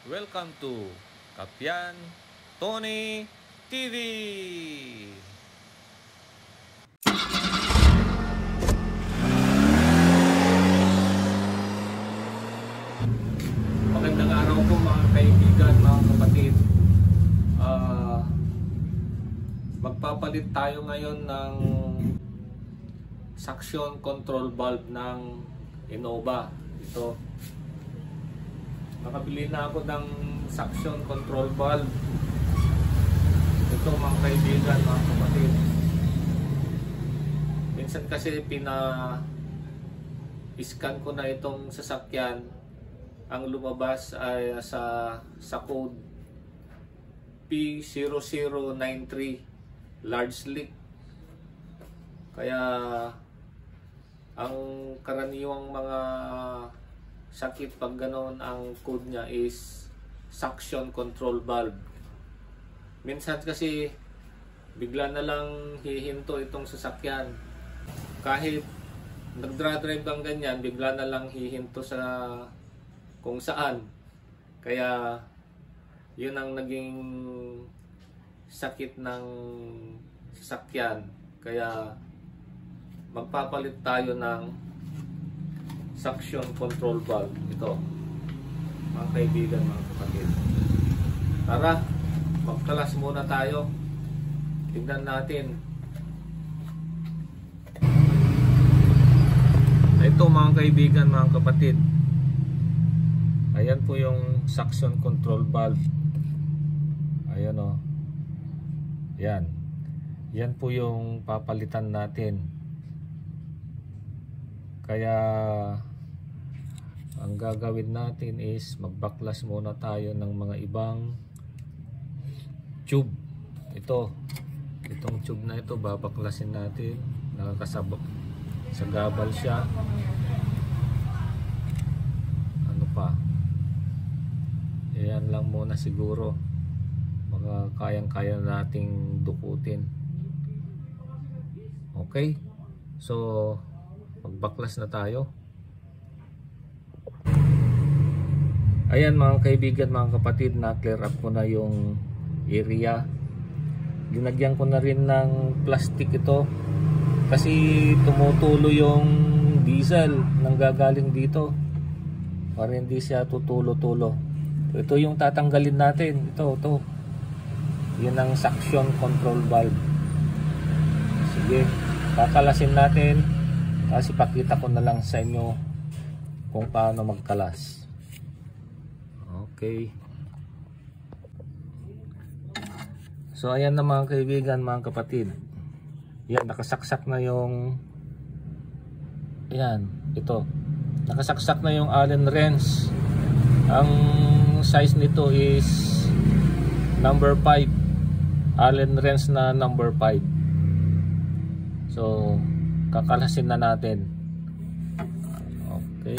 Welcome to Kapyan Tony TV. Magandang araw po mga kaibigan, mga kapatid. Magpapalit tayo ngayon ng suction control valve ng Innova. Ito. Nakabili na ako ng suction control valve. Ito mga kaibigan, mga kapatid. Minsan kasi pina-scan ko na itong sasakyan. Ang lumabas ay sa code P0093 large leak. Kaya ang karaniwang mga sakit pag ganoon ang code niya is suction control valve. Minsan kasi bigla na lang hihinto itong sasakyan. Kahit nagdra-drive kang ganyan, bigla na lang hihinto sa kung saan. Kaya yun ang naging sakit ng sasakyan. Kaya magpapalit tayo ng suction control valve. Ito mga kaibigan, mga kapatid. Tara, magkalas muna tayo. Tingnan natin. Ito mga kaibigan, mga kapatid. Ayan po yung suction control valve. Ayan o. Yan. Yan po yung papalitan natin. Kaya ang gagawin natin is magbaklas muna tayo ng mga ibang tube. Itong tube na ito babaklasin natin. Nakakasabak sa gabal siya. Ano pa? Ayan lang muna siguro. Mga kayang-kaya nating dukutin. Okay? So magbaklas na tayo. Ayan mga kaibigan, mga kapatid, na clear up ko na yung area. Ginagyan ko na rin ng plastic ito kasi tumutulo yung diesel nang gagaling dito para hindi siya tutulo-tulo. Ito yung tatanggalin natin. Ito. Yan ang suction control valve. Sige, kakalasin natin. Kasi pakita ko na lang sa inyo kung paano magkalas. Okay. So ayan na mga kaibigan, mga kapatid. Yan, nakasaksak na yung ito. Nakasaksak na yung Allen wrench. Ang size nito is number 5. Allen wrench na number 5. So kakalasin na natin. Okay.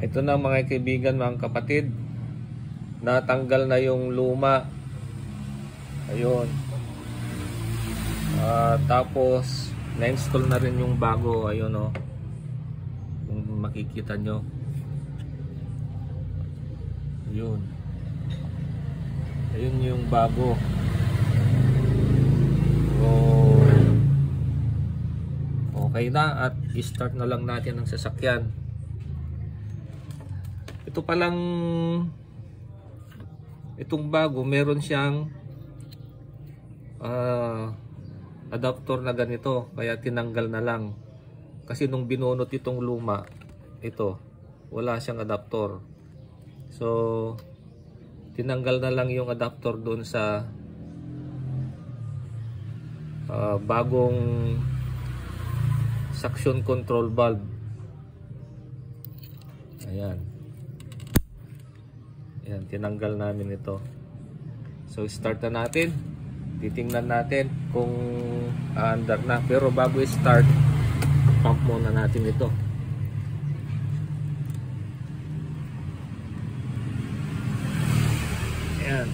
Ito na mga kaibigan, mga kapatid. Natanggal na yung luma. Ayun. Tapos na-install na rin yung bago. Ayun o. Makikita nyo. Ayun yung bago. So okay na, at i-start na lang natin ang sasakyan. Ito palang itong bago, meron siyang adapter na ganito, kaya tinanggal na lang kasi nung binunot itong luma, ito wala siyang adapter. So tinanggal na lang yung adapter doon sa bagong suction control valve. Ayan, tinanggal namin ito. So start na natin. Titingnan natin kung under na. Pero bago i-start, pump muna natin ito. Ayan.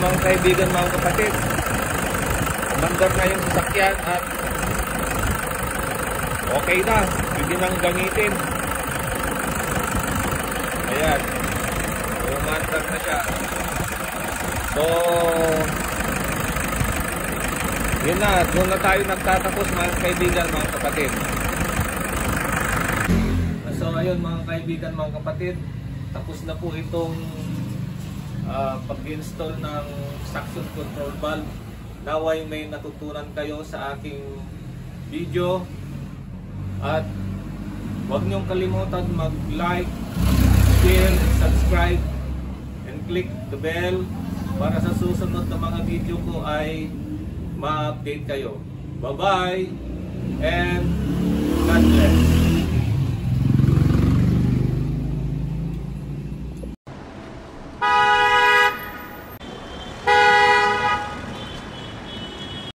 mga kaibigan, mga kapatid, mandar na yung sasakyan at okay na, pwede nang gamitin. Ayan, umandar na siya. So yun na, doon na tayo nagtatapos mga kaibigan, mga kapatid. So ayun mga kaibigan, mga kapatid, tapos na po itong pag-install ng suction control valve. Naway may natutunan kayo sa aking video, at huwag niyong kalimutan mag-like, share, subscribe, and click the bell para sa susunod na mga video ko ay ma-update kayo. Bye-bye and God bless.